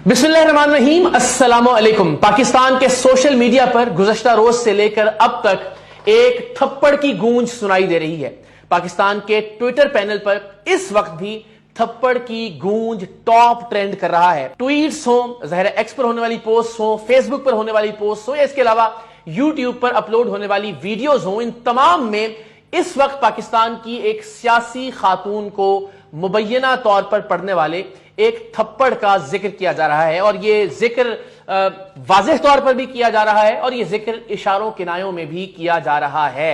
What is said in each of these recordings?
बिस्मिल्लाहिर्रहमानिर्रहीम, अस्सलामु अलैकुम। पाकिस्तान के सोशल मीडिया पर गुज़श्ता रोज से लेकर अब तक एक थप्पड़ की गूंज सुनाई दे रही है। पाकिस्तान के ट्विटर पैनल पर इस वक्त भी थप्पड़ की गूंज टॉप ट्रेंड कर रहा है। ट्वीट्स हो, ज़ाहिर एक्स पर होने वाली पोस्ट हो, फेसबुक पर होने वाली पोस्ट हो या इसके अलावा यूट्यूब पर अपलोड होने वाली वीडियोज हो, इन तमाम में इस वक्त पाकिस्तान की एक सियासी खातून को मुबैना तौर पर पढ़ने वाले एक थप्पड़ का जिक्र किया जा रहा है। और ये जिक्र वाज़ेह तौर पर भी किया जा रहा है और ये जिक्र इशारों किनायों में भी किया जा रहा है।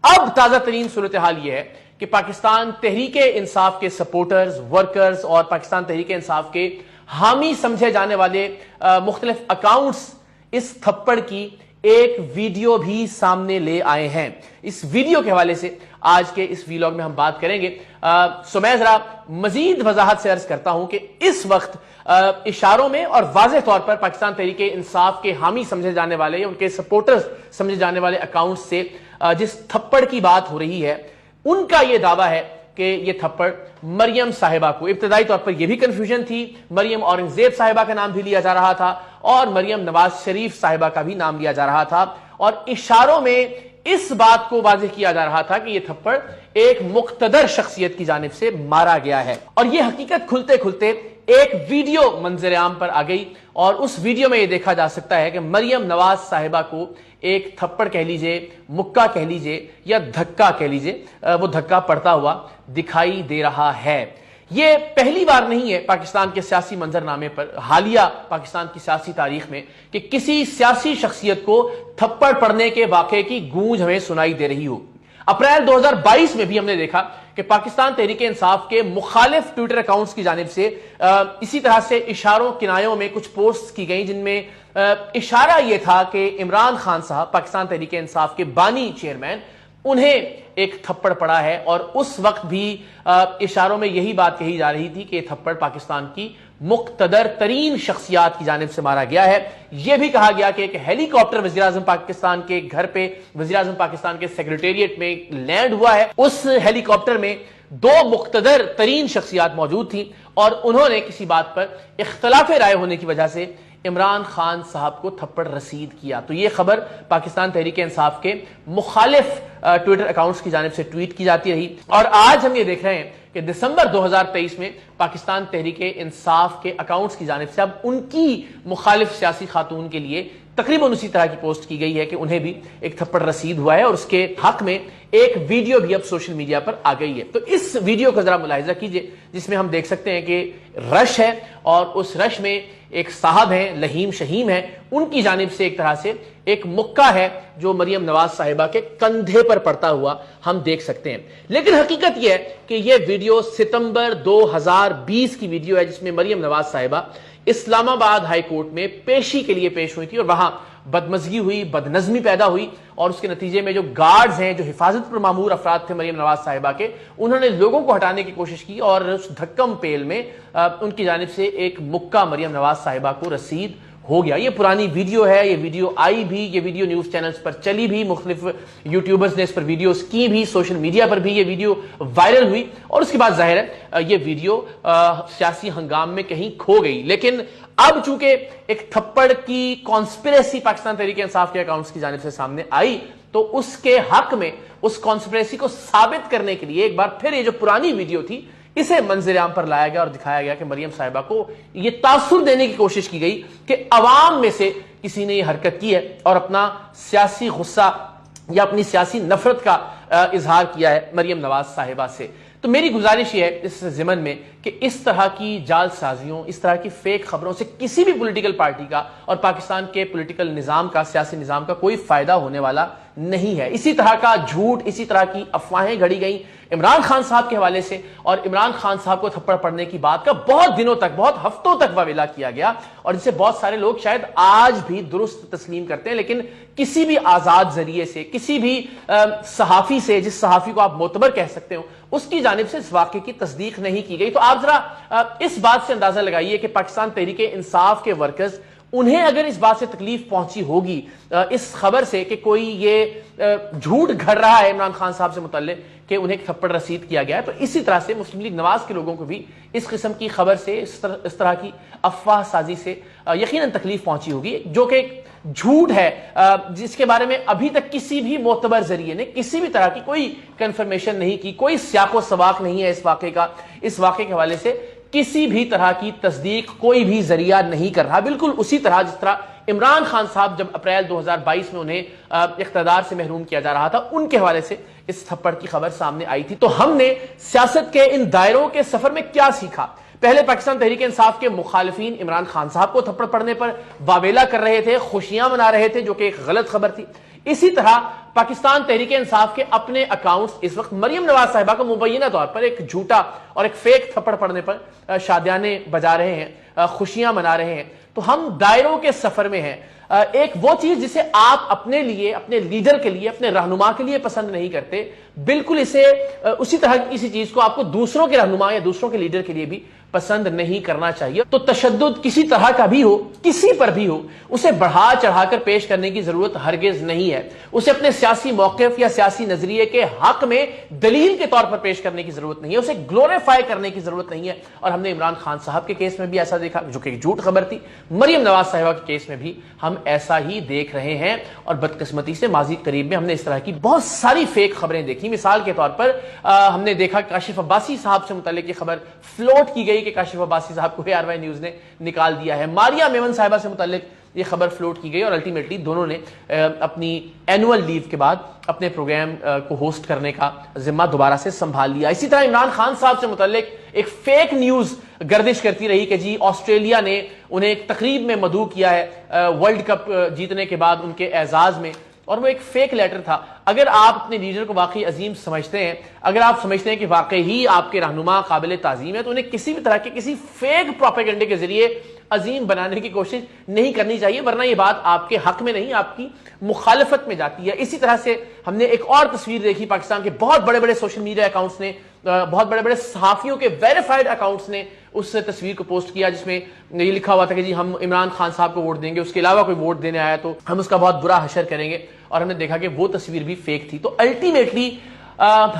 अब ताजा तरीन सूरत हाल ये है कि पाकिस्तान तहरीके इंसाफ के सपोर्टर्स, वर्कर्स और पाकिस्तान तहरीके इंसाफ के हामी समझे जाने वाले मुख्तलिफ अकाउंट्स इस थप्पड़ की एक वीडियो भी सामने ले आए हैं। इस वीडियो के हवाले से आज के इस वीलॉग में हम बात करेंगे। मैं जरा मजीद वजाहत से अर्ज करता हूं कि इस वक्त इशारों में और वाज़ेह तौर पर पाकिस्तान तहरीके इंसाफ के हामी समझे जाने वाले या उनके सपोर्टर्स समझे जाने वाले अकाउंट से जिस थप्पड़ की बात हो रही है, उनका यह दावा है कि यह थप्पड़ मरियम साहिबा को, इब्तदाई तौर पर यह भी कंफ्यूजन थी, मरियम औरंगजेब साहिबा का नाम भी लिया जा रहा था और मरियम नवाज शरीफ साहिबा का भी नाम लिया जा रहा था और इशारों में इस बात को वाज़ेह किया जा रहा था कि यह थप्पड़ एक मुक्तदर शख्सियत की जानिब से मारा गया है। और यह हकीकत खुलते खुलते एक वीडियो मंजर आम पर आ गई और उस वीडियो में यह देखा जा सकता है कि मरियम नवाज साहिबा को एक थप्पड़ कह लीजिए, मुक्का कह लीजिए या धक्का कह लीजिए, वो धक्का पड़ता हुआ दिखाई दे रहा है। ये पहली बार नहीं है पाकिस्तान के सियासी मंजरनामे पर, हालिया पाकिस्तान की सियासी तारीख में, कि किसी सियासी शख्सियत को थप्पड़ पड़ने के वाक़े की गूंज हमें सुनाई दे रही हो। अप्रैल 2022 में भी हमने देखा कि पाकिस्तान तहरीके इंसाफ के मुखालिफ ट्विटर अकाउंट्स की जानिब से इसी तरह से इशारों किनायों में कुछ पोस्ट की गई जिनमें इशारा यह था कि इमरान खान साहब, पाकिस्तान तहरीके इंसाफ के बानी चेयरमैन, उन्हें एक थप्पड़ पड़ा है। और उस वक्त भी इशारों में यही बात कही जा रही थी कि यह थप्पड़ पाकिस्तान की मुक्तदर तरीन शख्सियात की जानिब से मारा गया है। यह भी कहा गया कि एक हेलीकॉप्टर वज़ीर आज़म पाकिस्तान के घर पे, वज़ीर आज़म पाकिस्तान के सेक्रेटेरिएट में लैंड हुआ है। उस हेलीकॉप्टर में दो मुक्तदर तरीन शख्सियात मौजूद थी और उन्होंने किसी बात पर इख्तलाफ राय होने की वजह से इमरान खान साहब को थप्पड़ रसीद किया। तो यह खबर पाकिस्तान तहरीके इंसाफ के मुखालिफ ट्विटर अकाउंट्स की जानिब से ट्वीट की जाती रही और आज हम ये देख रहे हैं कि दिसंबर 2023 में पाकिस्तान तहरीके इंसाफ के अकाउंट्स की जानिब से अब उनकी मुखालिफ सियासी खातून के लिए तकरीबन उसी तरह की पोस्ट की गई है कि उन्हें भी एक थप्पड़ रसीद हुआ है और उसके हक में एक वीडियो भी अब सोशल मीडिया पर आ गई है। तो इस वीडियो का जरा मुलाहिजा कीजिए जिसमें हम देख सकते हैं कि रश है और उस रश में एक साहब हैं, लहीम शहीम हैं, उनकी जानिब से एक तरह से एक मुक्का है जो मरियम नवाज साहिबा के कंधे पर पड़ता हुआ हम देख सकते हैं। लेकिन हकीकत यह है कि यह वीडियो सितंबर 2020 की वीडियो है जिसमें मरियम नवाज साहिबा इस्लामाबाद हाई कोर्ट में पेशी के लिए पेश हुई थी और वहां बदमजगी हुई, बदनज़मी पैदा हुई और उसके नतीजे में जो गार्ड्स हैं, जो हिफाजत पर मामूर अफराद थे मरियम नवाज साहिबा के, उन्होंने लोगों को हटाने की कोशिश की और उस धक्कम पेल में उनकी जानिब से एक मुक्का मरियम नवाज साहिबा को रसीद हो गया। ये पुरानी वीडियो है, ये वीडियो आई भी, ये वीडियो न्यूज चैनल्स पर चली भी, मुख्तलिफ यूट्यूबर्स ने इस पर वीडियोस की भी, सोशल मीडिया पर भी ये वीडियो वायरल हुई और उसके बाद जाहिर है ये वीडियो सियासी हंगाम में कहीं खो गई। लेकिन अब चूंकि एक थप्पड़ की कॉन्स्पिरेसी पाकिस्तान तहरीके इंसाफ के अकाउंट्स की जानिब से सामने आई तो उसके हक में उस कॉन्स्पिरेसी को साबित करने के लिए एक बार फिर ये जो पुरानी वीडियो थी इसे मंजर आम पर लाया गया और दिखाया गया कि मरियम साहिबा को यह तासुर देने की कोशिश की गई कि अवाम में से किसी ने यह हरकत की है और अपना सियासी गुस्सा या अपनी सियासी नफरत का इजहार किया है मरियम नवाज साहिबा से। तो मेरी गुजारिश यह है इस ज़िमन में कि इस तरह की जालसाजियों, इस तरह की फेक खबरों से किसी भी पॉलिटिकल पार्टी का और पाकिस्तान के पॉलिटिकल निज़ाम का, सियासी निज़ाम का कोई फायदा होने वाला नहीं है। इसी तरह का झूठ, इसी तरह की अफवाहें घड़ी गई इमरान खान साहब के हवाले से और इमरान खान साहब को थप्पड़ पड़ने की बात का बहुत दिनों तक, बहुत हफ्तों तक वावेला किया गया और जिसे बहुत सारे लोग शायद आज भी दुरुस्त तस्लीम करते हैं। लेकिन किसी भी आजाद जरिए से, किसी भी सहाफी से, जिस सहाफी को आप मोतबर कह सकते हो, उसकी जानिब से इस वाक़े की तस्दीक नहीं की गई। तो आप जरा इस बात से अंदाजा लगाइए कि पाकिस्तान तहरीके इंसाफ के वर्कर्स انہیں اگر اس بات سے تکلیف پہنچی ہوگی اس خبر سے کہ کوئی یہ جھوٹ گھڑ رہا ہے عمران خان صاحب سے متعلق کہ انہیں تھپڑ رسید کیا گیا ہے، تو اسی طرح سے مسلم لیگ نواز کے لوگوں کو بھی اس قسم کی خبر سے، اس طرح کی افواہ سازی سے یقیناً تکلیف پہنچی ہوگی، جو کہ ایک جھوٹ ہے جس کے بارے میں ابھی تک کسی بھی معتبر ذریعے نے کسی بھی طرح کی کوئی کنفرمیشن نہیں کی، کوئی سیاق و سباق نہیں ہے اس واقعے کا۔ اس واقعے کے حوالے سے کسی بھی طرح کی تصدیق کوئی بھی ذریعہ نہیں کر رہا، بالکل اسی طرح جس طرح عمران خان صاحب جب اپریل 2022 میں انہیں اقتدار سے محروم کیا جا رہا تھا، ان کے حوالے سے اس تھپڑ کی خبر سامنے آئی تھی۔ تو ہم نے سیاست کے ان دائروں کے سفر میں کیا سیکھا؟ پہلے پاکستان تحریک انصاف کے مخالفین عمران خان صاحب کو تھپڑ پڑنے پر واویلا کر رہے تھے، خوشیاں منا رہے تھے، جو کہ ایک غلط خبر تھی۔ اسی طرح پاکستان تحریک انصاف کے اپنے اکاؤنٹس اس وقت مریم نواز صاحبہ کو مبینہ طور پر ایک جھوٹا اور ایک فیک تھپڑ پڑنے پر شادیانے بجا رہے ہیں، خوشیاں منا رہے ہیں۔ تو ہم دائروں کے سفر میں ہیں۔ ایک وہ چیز جسے آپ اپنے لیے، اپنے لیڈر کے لیے، اپنے رہنما کے لیے پسند نہیں کرتے، بالکل اسی طرح کسی چیز کو آپ کو دوسروں کے رہنما یا دوسروں کے لیڈر کے لیے بھی پسند نہیں کرنا چاہیے۔ تو تشدد کسی طرح کا بھی ہو، کسی پر بھی ہو، اسے بڑھا چڑھا کر پیش کرنے کی ضرورت ہرگز نہیں ہے۔ اسے اپنے سیاسی موقف یا سیاسی نظریے کے حق میں دلیل کے طور پر پیش کرنے کی ضرورت نہیں ہے، اسے گلوریفائی کرنے کی ضرورت نہیں ہے۔ اور ہم نے عمران خان صاحب کے کیس میں بھی ایسا دیکھا، جو کہ ایک جھوٹ خبر تھی۔ مریم نواز صاحبہ کے کیس میں بھی ہم ایسا ہی دیکھ رہے ہیں، اور بدقسمتی سے ماضی قریب میں ہم نے اس طرح کی بہت ساری فیک خبریں دیکھی۔ مثال کے طور پر ہم نے دیکھا کاشف عباسی صاحب سے متعلق یہ خبر فلوٹ کی گئی کہ کاشف عباسی صاحب کو ARY نیوز نے نکال دیا ہے۔ ماریہ میمن صاحبہ سے متعلق یہ خبر فلوٹ کی گئی، اور الٹیمیٹلی دونوں نے اپنی اینول لیو کے بعد اپنے پروگرام کو ہوسٹ کرنے کا ذمہ دوبارہ سے سنبھال لیا۔ اسی طرح عمران خان صاحب سے متعلق ایک فیک نیوز گردش کرتی رہی کہ جی آسٹریلیا نے انہیں ایک تقریب میں مدعو کیا ہے ورلڈ کپ جیتنے کے بعد ان کے اعزاز میں، اور وہ ایک فیک لیٹر تھا۔ اگر آپ اپنے لیڈر کو واقعی عظیم سمجھتے ہیں، اگر آپ سمجھتے ہیں کہ واقعی ہی آپ کے رہنما قابل تعظیم ہے، تو انہیں کسی بھی طرح کے کسی فیک پروپیگنڈے کے ذریعے عظیم بنانے کی کوشش نہیں کرنی چاہیے، ورنہ یہ بات آپ کے حق میں نہیں، آپ کی مخالفت میں جاتی ہے۔ اسی طرح سے ہم نے ایک اور تصویر دیکھی، پاکستان کے بہت بڑے بڑے سوشل میڈیا اکاؤنٹس نے، بہت بڑے بڑے صحافیوں کے ویریفائڈ اکاؤنٹس نے اس تصویر کو پوسٹ کیا، جس میں یہ لکھا ہوا تھا کہ جی ہم عمران خان صاحب کو ووٹ دیں گے، اس کے علاوہ کوئی ووٹ دینے آیا تو ہم اس کا بہت برا حشر کریں گے، اور ہم نے دیکھا کہ وہ تصویر بھی فیک تھی۔ تو الٹیمیٹلی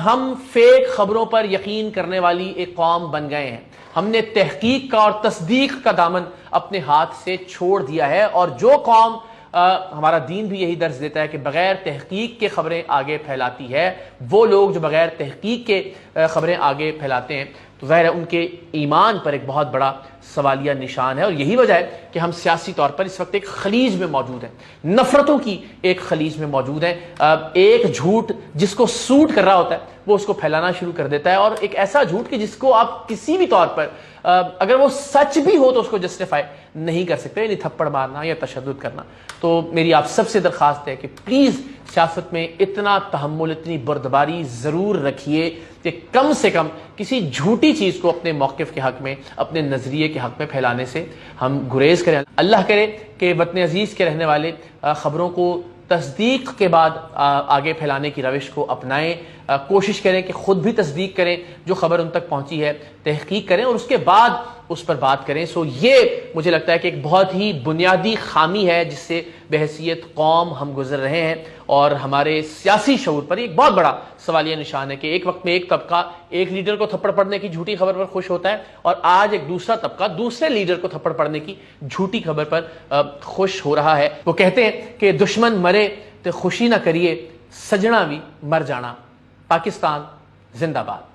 ہم فیک خبروں پر یقین کرنے والی ایک قوم بن گئے ہیں۔ ہم نے تحقیق کا اور تصدیق کا دامن اپنے ہاتھ سے چھوڑ دیا ہے، اور جو قوم ہمارا دین بھی یہی درس دیتا ہے کہ بغیر تحقیق کے خبریں آگے پھیلاتی ہے، وہ لوگ جو بغیر تحقیق کے خبریں آگے پھیلاتے ہیں، تو ظاہر ہے ان کے ایمان پر ایک بہت بڑا سوالیہ نشان ہے۔ اور یہی وجہ ہے کہ ہم سیاسی طور پر اس وقت ایک خلیج میں موجود ہیں، نفرتوں کی ایک خلیج میں موجود ہیں۔ ایک جھوٹ جس کو سوٹ کر رہا ہوتا ہے وہ اس کو پھیلانا شروع کر دیتا ہے، اور ایک ایسا جھوٹ کہ جس کو آپ کسی بھی طور پر اگر وہ سچ بھی ہو تو اس کو جسٹیفائی نہیں کر سکتے، یعنی تھپڑ مارنا یا تشدد کرنا۔ تو میری آپ سب سے درخواست ہے کہ پلیز سیاست میں اتنا تحمل، اتنی بردباری ضرور رکھیے کہ کم سے کم کسی جھوٹی چیز کو اپنے موقف کے حق میں، اپنے نظریے کے حق میں پھیلانے سے ہم گریز کریں۔ اللہ کرے کہ وطن عزیز کے رہنے والے خبروں کو تصدیق کے بعد آگے پھیلانے کی روش کو اپنائیں، کوشش کریں کہ خود بھی تصدیق کریں جو خبر ان تک پہنچی ہے، تحقیق کریں اور اس کے بعد اس پر بات کریں۔ یہ مجھے لگتا ہے کہ ایک بہت ہی بنیادی خامی ہے جس سے بحیثیت قوم ہم گزر رہے ہیں، اور ہمارے سیاسی شعور پر ایک بہت بڑا سوالیہ نشان ہے کہ ایک وقت میں ایک طبقہ ایک لیڈر کو تھپڑ پڑنے کی جھوٹی خبر پر خوش ہوتا ہے، اور آج ایک دوسرا طبقہ دوسرے لیڈر کو تھپڑ پڑنے کی جھوٹی خبر پر خوش ہو رہا ہے۔ وہ کہتے ہیں کہ دشمن مرے تو خوشی نہ کریے، سجنا بھی مر جانا۔ پاکستان زندہ باد۔